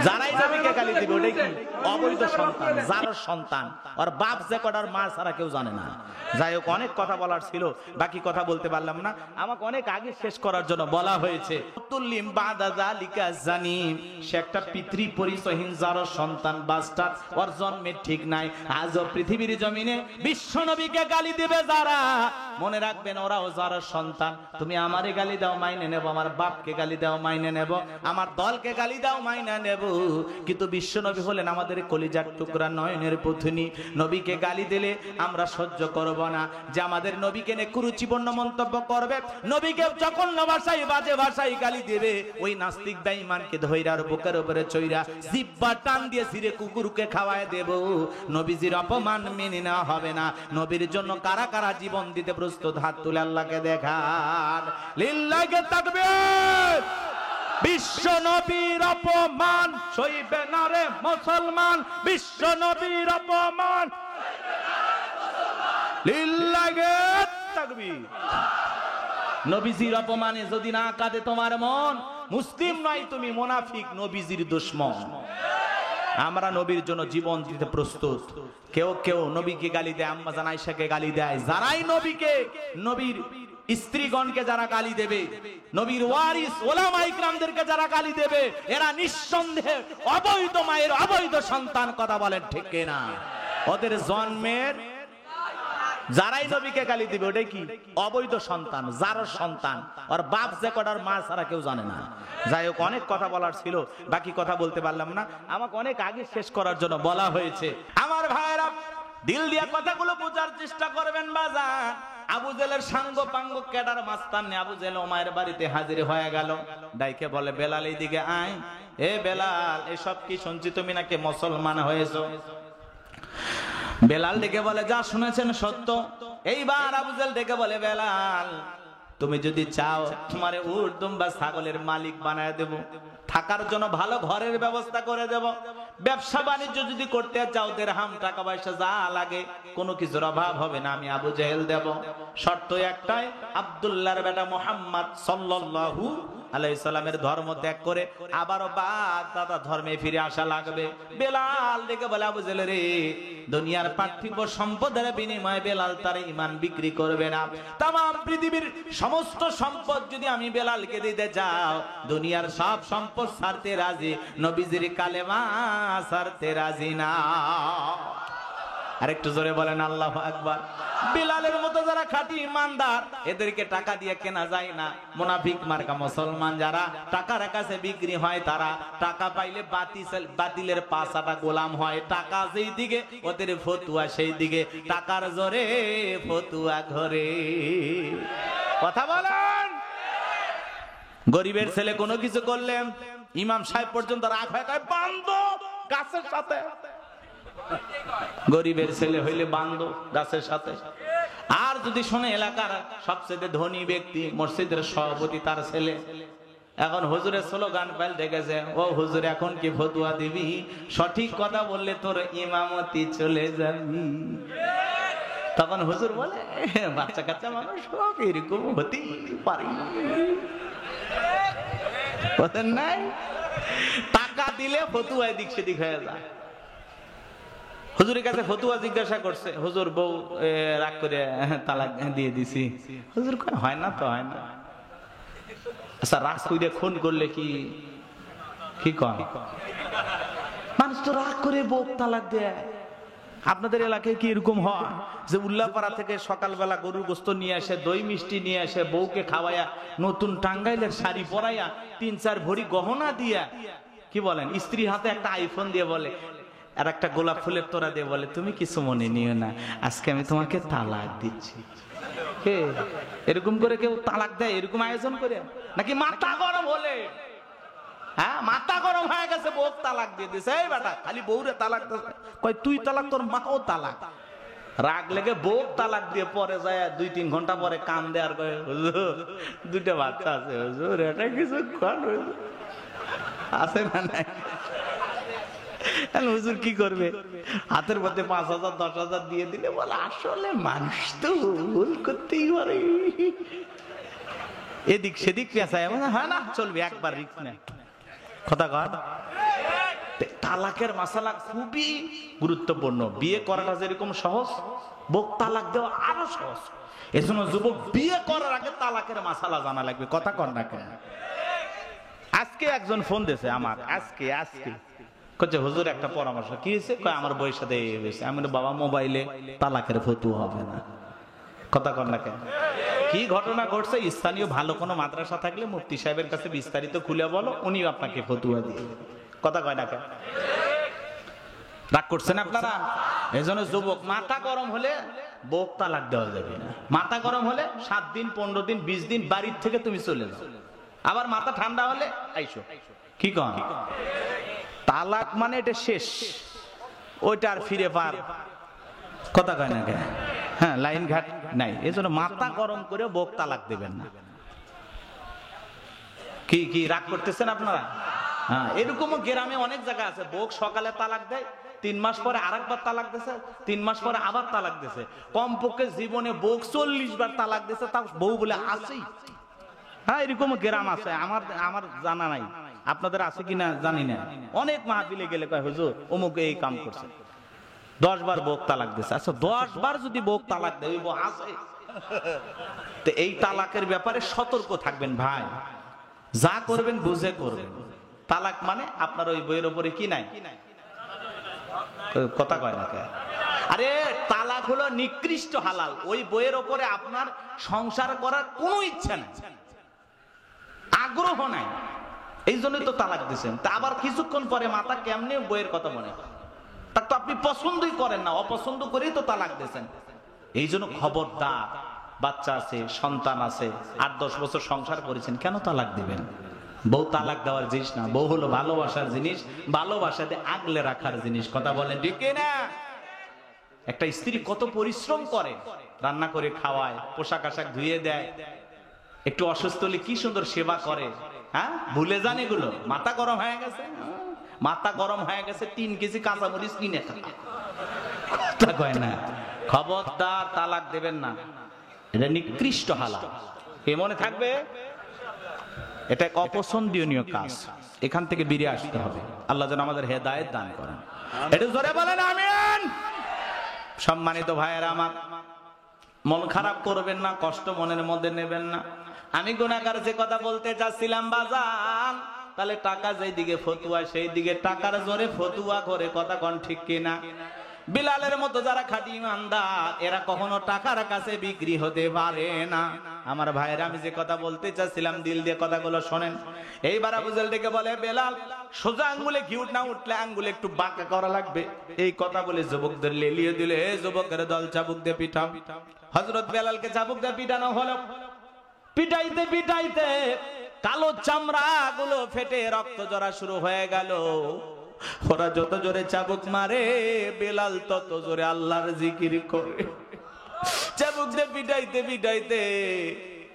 যারাই নবীকে গালি দিবে ওটাই কি অবৈধ সন্তান, যার সন্তান। আর বাপ যে কটার মা ছাড়া কেউ জানে না। যাই হোক, অনেক কথা বলার ছিল, বাকি কথা বলতে পারলাম না। আমাকে অনেক আগে শেষ করার জন্য বলা হয়েছে। তুল্লিম বাদা যালিকা জানিম, সে একটা পিতৃ পরিচয়হীন যার সন্তান বাস্টার, ওর জন্মের ঠিক নাই। আজও পৃথিবীর জমিনে বিশ্ব নবীকে গালি দিবে যারা, মনে রাখবেন ওরাও যার সন্তান। তুমি আমারে গালি দাও মাইনে নেব, আমার বাপকে গালি দাও মাইনে নেব, আমার দলকে গালি দাও মাইনে নেব, কিন্তু বিশ্ব নবী হলেন আমাদের কলিজার টুকরা, নয়নের পুতুনি। নবীকে গালি দিলে আমরা সহ্য করব না যে আমাদের নবীকে নিয়ে কুরুচিপূর্ণ মন্তব্য করবে, নবীকে জঘন্য ভাষায় বাজে ভাষায় গালি দেবে। ওই নাস্তিক বেঈমানকে ধইরার বুকের উপরে চইরা জিহ্বা টান দিয়ে ছিঁড়ে কুকুরকে খাওয়ায় দেব। নবীজির অপমান মেনে নেওয়া হবে না। নবীর জন্য কারা কারা জীবন দিতে প্রস্তুত, হাত তুলে আল্লাহকে দেখান। লিল্লাহি তাকবীর। বিশ্ব নবীর অপমান সইবে না রে মুসলমান, বিশ্ব নবীর অপমান লিল্লাহি তাকবীর। নবীজির অপমানে যদি না কাঁদে তোমার মন, মুসলিম নয় তুমি, মুনাফিক, নবীজির দুশমন। আমরা নবীর জন্য জীবন দিতে প্রস্তুত। কেউ কেউ নবীকে গালি দেয়, আম্মা জান আয়েশাকে গালি দেয়। যারাই নবীকে, নবীর স্ত্রীগণকে যারা গালি দেবে, নবীর ওয়ারিস ওলামা ইকরামদেরকে যারা গালি দেবে, এরা নিঃসন্দেহে অবৈধ মায়ের অবৈধ সন্তান। কথা বলেন ঠিক কিনা? ওদের জন্মের, যারাই নবীকে গালি দিবে ওটাই কি অবৈধ সন্তান, যার সন্তান। আর বাপ যে কটার মা ছাড়া কেউ জানে না। যাই হোক, অনেক কথা বলার ছিল, বাকি কথা বলতে পারলাম না। আমাকে অনেক আগে শেষ করার জন্য বলা হয়েছে। আমার ভাইয়েরা, দিল দিয়া কথাগুলো বোঝার চেষ্টা করবেন বাজার। আবু জেলের সাঙ্গ পাঙ্গ কেডার মাস্তান নে আবু জেল ওমায়ের বাড়িতে হাজির হয়ে গেল। ডাইকে বলে, বেলাল এইদিকে আয়। এ বেলাল, এসব কি শুনছি তুমি নাকি মুসলমান হয়েছো? বেলাল ডেকে বলে, যা শুনেছেন সত্য। এইবার আবু জেল ডেকে বলে, বেলাল তুমি যদি চাও তোমারে উট দুম্বা ছাগলের মালিক বানায় দেব, থাকার জন্য ভালো ঘরের ব্যবস্থা করে দেব, ব্যবসা বাণিজ্য যদি করতে চাও দিরহাম টাকা পয়সা যা লাগে কোনো কিছুর অভাব হবে না, আমি আবু জেহেল দেব। শর্ত একটাই, আব্দুল্লাহর বেটা মুহাম্মদ সাল্লাল্লাহু আলাইহিস সালামের ধর্ম ত্যাগ করে আবারও বাদ দাদা ধর্মে ফিরে আসা লাগবে। বেলাল ডেকে বলে, আবু জেহেল রে, দুনিয়ার পার্থিব সম্পদের বিনিময়ে বেলাল তার ঈমান বিক্রি করবে না। तमाम পৃথিবীর সমস্ত সম্পদ যদি আমি বেলালকে দিতে চাও, দুনিয়ার সব সম্পদ ছাড়তে রাজি, নবীজির কালেমা ছাড়তে রাজি না। আরেকটু জোরে বলেন আল্লাহু আকবার। বেলালের মতো যারা খাঁটি ইমানদার, এদেরকে টাকা দিয়ে কেনা যায় না। মুনাফিক মার্কা মুসলমান যারা টাকার কাছে বিক্রি হয়, তারা টাকা পাইলে বাতিলের পাছাটা গোলাম হয়। টাকা যেই দিকে ওদের ফতুয়া সেই দিকে, টাকার জোরে ফতুয়া ঘরে। কথা বলেন। গরিবের ছেলে কোনো কিছু করলে ইমাম সাহেব পর্যন্ত রাগ হয়, কয় বান্দো গাছের সাথে। গরিবের ছেলে হইলে বান্দো গাছের সাথে। আর যদি শোনে এলাকার সবচেয়ে ধনী ব্যক্তি মসজিদের সভাপতি তার ছেলে, এখন হুজুরের স্লোগান পাল্টে গেছে, ও হুজুর এখন কি ফতুয়া দিবি? সঠিক কথা বললে তোর ইমামতি চলে যাবি। তখন হুজুর বলে, বাচ্চা কাচ্চা মানুষ সব এরকম হতেই পারে, বলেন নাই? টাকা দিলে ফতুয়া এদিক সেদিক হয়ে যায়। হুজুরের কাছে ফতুয়া জিজ্ঞাসা করছে, হুজুর বউ রাগ করে তালাক দিয়ে দিছি। হুজুর কয়, হয় না তো হয় না। আচ্ছা, রাগ করে খুন করলে কি কি কয়? মানুষ তো রাগ করে বউ তালাক দেয়। আপনাদের এলাকায় কি এরকম হয় যে উল্লাপাড়া থেকে সকালবেলা গরুর গোস্ত নিয়ে আসে, দই মিষ্টি নিয়ে আসে, বউকে খাওয়াইয়া, নতুন টাঙ্গাইলের শাড়ি পরাইয়া, 3-4 ভরি গহনা দিয়া, কি বলেন, স্ত্রীর হাতে একটা আইফোন দিয়ে বলে, আর একটা গোলাপ ফুলের তোড়া দিয়ে বলে, তুমি কিছু মনে নিও না, আজকে আমি তোমাকে তালাক দিচ্ছি। কে এরকম করে কেউ তালাক দেয়? এরকম আয়োজন করে নাকি মাথা গরম হলে? হ্যাঁ, মাথা গরম হয়ে গেছে, বউ তালাক দিয়ে দিছে। এই বেটা খালি বউরে তালাক দিছে, কয় তুই তালাক, তোর মাও তালাক। রাগ লেগে বউ তালাক দিয়ে পরে যায়, 2-3 ঘন্টা পরে কান দেয়, আর কয় হুজুর 2টা বাচ্চা আছে হুজুর, এটা কিছু আছে না নাই? হুজুর কি করবে? হাতের মধ্যে 5,000-10,000 দিয়ে দিলে বলে, আসলে মানুষ তো ভুল করতেই পারে। এদিক সেদিক পেঁচায়, হয় না, চলবে, একবার রিস্ক নেয়। কথা কর। তালাকের মাসালা খুবই গুরুত্বপূর্ণ। বিয়ে করাটা যেরকম সহজ, বউ তালাক দেওয়া আরো সহজ। এজন্য যুবক বিয়ে করার আগে তালাকের মাসালা জানা লাগবে। কথা কর না কেন? আজকে একজন ফোন দিয়েছে আমার, আজকে কচ্ছে হুজুর একটা পরামর্শ। কি হয়েছে? কয় আমার বউয়ের সাথে এই হয়েছে। আমি বলি বাবা মোবাইলে তালাকের ফতোয়া হবে না। কথা কর না কেন? কি ঘটনা ঘটছে? স্থানীয় ভালো কোনো মাদ্রাসা থাকলে মুফতি সাহেবের কাছে বিস্তারিত খুলে বলো, উনি আপনাকে ফতোয়া দিয়ে। কথা কয় না কেন? রাগ করছেন আপনারা? এজন্য যুবক মাথা গরম হলে বউ তালাক দেওয়া যাবে না। মাথা গরম হলে 7 দিন 15 দিন 20 দিন বাড়ির থেকে তুমি চলে যাও। আবার মাথা ঠান্ডা হলে আইসো। কি কন? তালাক মানে এটা শেষ, ওইটা আর ফিরে পার। কথা কয় না কেন? হ্যাঁ, লাইন ঘাট নাই। এজন্য মাথা গরম করে বউ তালাক দেবেন না। কি রাগ করতেছেন আপনারা? হ্যাঁ, এরকমও গ্রামে অনেক জায়গা আছে, বউ সকালে তালাক দেয়, 3 মাস পরে আরেকবার তালাক দিয়েছে, 3 মাস পরে আবার তালাক দিয়েছে। কমপক্ষে জীবনে বউ 40 বার তালাক দিয়েছে, তাও বউ বলে আছেই। হ্যাঁ, এরকম গ্রাম আছে, আমার জানা নাই, আপনাদের আছে কিনা জানি না। অনেক মাহফিলে গেলে কয় হুজুর অমুক এই কাম করছে, 10 বার বউ তালাক দিয়েছে। আচ্ছা 10 বার যদি বউ তালাক দেয়, বউ আছে। তো এই তালাকের ব্যাপারে সতর্ক থাকবেন ভাই, যা করবেন বুঝে করবেন। তালাক মানে আপনার ওই বইয়ের উপরে কি নাই? কথা কয় না কেন? আরে তালাক হলো নিকৃষ্ট হালাল। ওই বইয়ের উপরে আপনার সংসার করার কোনো ইচ্ছা নাই, আগ্রহ নাই, এই জন্যই তো তালাক দিচ্ছেন। তা আবার কিছুক্ষণ পরে মাথা কেমনে বইয়ের কথা মনে হয়, তা তো আপনি পছন্দই করেন না, অপছন্দ করেই তো তালাক দিচ্ছেন। এই জন্য খবরদার, বাচ্চা আছে, সন্তান আছে, 8-10 বছর সংসার করেছেন, কেন তালাক দিবেন? বউ তালাক দেওয়ার জিনিস না, বউ হলো ভালোবাসার জিনিস, ভালোবাসাতে আগলে রাখার জিনিস। কথা বলেন ঠিক না? একটা স্ত্রী কত পরিশ্রম করে, রান্না করে খাওয়ায়, পোশাক আশাক ধুয়ে দেয়, একটু অসুস্থ হলে কি সুন্দর সেবা করে। হ্যাঁ, ভুলে যান এগুলো? মাথা গরম হয়ে গেছে, মাথা গরম হয়ে গেছে, 3 কেজি কাঁচামরিচ কিনে খাওয়া। কথা কয় না? খবরদার তালাক দেবেন না, এটা নিকৃষ্ট হালাল। এ মনে থাকবে, এটা এক অপছন্দনীয় কাজ। এখান থেকে বেরিয়ে আসতে হবে। আল্লাহ যেন আমাদের হেদায়েত দান করেন। একটু জোরে বলেন আমিন। সম্মানিত ভাইয়েরা আমার, মন খারাপ করবেন না, কষ্ট মনের মধ্যে নেবেন না। আমি গুনাহগার যে কথা বলতে চাচ্ছিলাম বাজান, তাহলে টাকা যেই দিকে ফতুয়া সেই দিকে টাকার জোরে ফতুয়া করে। কথা কোন ঠিক কিনা? বিলালের মতো যারা খাঁটি ইমানদার, এরা কখনো টাকার কাছে বিক্রি হতে পারে না। আমার ভাইয়েরা, আমি যে কথা বলতে চাচ্ছিলাম দিল দিয়ে কথাগুলো শোনেন। এইবার আবু জাহেল ডেকে বলে, বেলাল সোজা আঙ্গুলে ঘি না উঠলে আঙ্গুলে একটু বাঁকা করা লাগবে। এই কথা বলে যুবকদের লেলিয়ে দিলে, যুবকের দল চাবুক দিয়ে পিটাও। হযরত বেলালকে চাবুক দিয়ে পিটানো হলো। পিটাইতে পিটাইতে কালো চামড়া গুলো ফেটে রক্ত ঝরা শুরু হয়ে গেল। ওরা যত জোরে চাবুক মারে, বেলাল তত জোরে আল্লাহর জিকির করে। চাবুক দিয়ে পিটাইতে পিটাইতে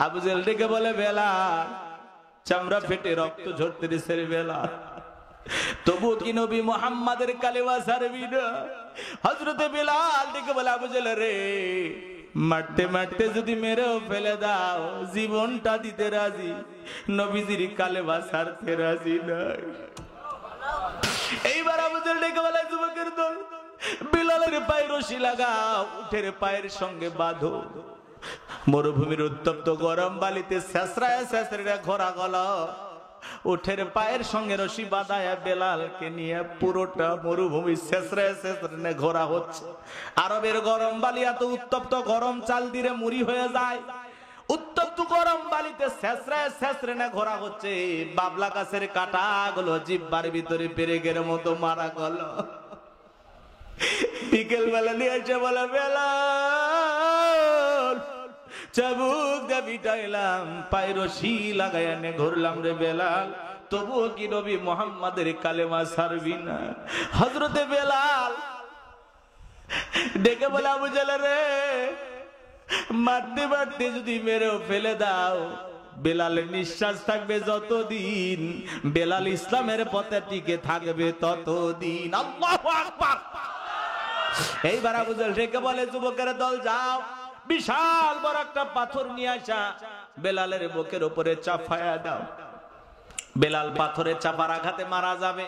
আবু জাহেল ডেকে বলে, বেলাল চামড়া ফেটে রক্ত ঝরতে দিছে রে বেলাল, তবু কি নবী মুহাম্মাদের কালেমা ছাড়বি না? হযরতে বেলাল ডেকে বলে, আবু জাহেল রে, মারতে মারতে যদি মেরেও ফেলে দাও, জীবনটা দিতে রাজি, নবীজির কালেমা ছাড়তে রাজি নাই। এইবার আবু জাহেল ডেকে বলে, যুবকের দল, বিলালের পায়ে রশি লাগাও, উটের পায়ের সঙ্গে বাঁধো, মরুভূমির উত্তপ্ত গরম বালিতে ছেঁচড়ায় ছেঁচড়ে ঘোরা গেল। উটের পায়ের সঙ্গে রশি বাঁধায় বেলালকে নিয়ে পুরোটা মরুভূমি ছেঁচড়ে ছেঁচড়ে ঘোরা হচ্ছে। আরবের গরম বালি এত উত্তপ্ত, গরম চাল দিলে মুড়ি হয়ে যায়। উত্তপ্ত গরম বালিতে ছেঁচড়ে ছেঁচড়ে ঘোরা হচ্ছে। বাবলা গাছের কাটা গুলো জিহ্বার ভিতরে পেরেকের মতো মারা গেল। বিকেল বেলা নিয়ে এসে বলে, বেলাল চাবুক দিয়ে পিটাইলাম, পায়ে রশি লাগাই এনে ঘুরলাম রে বেলাল, তবুও কি নবী মুহাম্মাদের কালেমা ছাড়বি না? হযরতে বেলাল ডেকে বলে, আবু জাহেল রে, মারতে মারতে যদি মেরেও ফেলে দাও, বেলালের নিঃশ্বাস থাকবে যতদিন, বেলাল ইসলামের পথে টিকে থাকবে ততদিন। আল্লাহু আকবার। এইবার আবু জাহেল ডেকে বলে, যুবকের দল যাও, বিশাল বড় একটা পাথর নিয়ে আসা বেলালের বুকের উপরে চাপায়া দাও। বেলাল পাথরের চাপার আঘাতে মারা যাবে,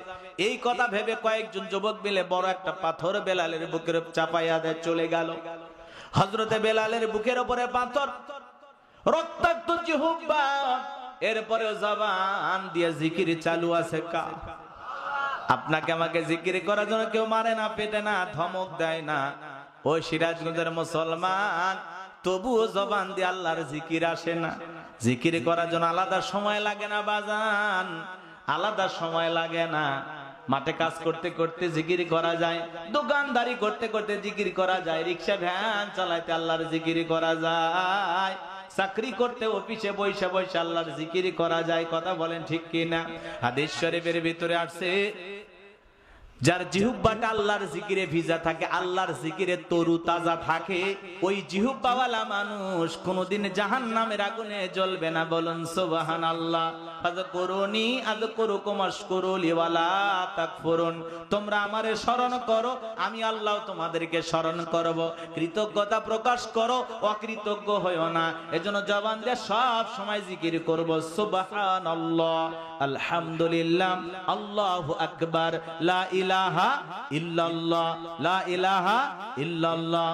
এই কথা ভেবে কয়েকজন যুবক মিলে বড় একটা পাথর বেলালের বুকের চাপাইয়া দেয়, চলে গেল। হযরতে বেলালের বুকের উপরে পাথর, রক্তাক্ত জিহ্বা, এরপরেও জবান দিয়ে জিকির চালু আছে। আপনাকে আমাকে জিকির করার জন্য কেউ মারে না, পেটে না, ধমক দেয় না। ওই সিরাজগঞ্জের মুসলমান তবুও জবান দিয়ে আল্লাহর জিকির আসে না। জিকির করার জন্য আলাদা সময় লাগে না বাজান, আলাদা সময় লাগে না। মাঠে কাজ করতে করতে জিকির করা যায়, দোকানদারি করতে করতে জিকির করা যায়, রিক্সা ভ্যান চালাইতে আল্লাহর জিকির করা যায়, চাকরি করতে অফিসে বৈশা বৈশা আল্লাহর জিকির করা যায়। কথা বলেন ঠিক কিনা? হাদিস শরীফের ভিতরে আসছে, যার জিহ্বাটা আল্লাহর জিকিরে ভিজা থাকে, আল্লাহর জিকিরে তরু তাজা থাকে, ওই জিহ্বাওয়ালা মানুষ কোনদিন জাহান্নামের আগুনে জ্বলবে না। বলুন সুবহানাল্লাহ। ফাযকুরুনি আযকুরুকুম ওয়াশকুরুলি ওয়ালা তাকফুরুন। তোমরা আমারে স্মরণ করো, আমি আল্লাহ তোমাদেরকে স্মরণ করব। কৃতজ্ঞতা প্রকাশ করো, অকৃতজ্ঞ হইও না। এজন্য জবান দিয়ে সব সময় জিকির করব, সুবহানাল্লাহ, আলহামদুলিল্লাহ, আল্লাহু আকবার, লা ইলাহা ইল্লাল্লাহ, লা ইলাহা ইল্লাল্লাহ।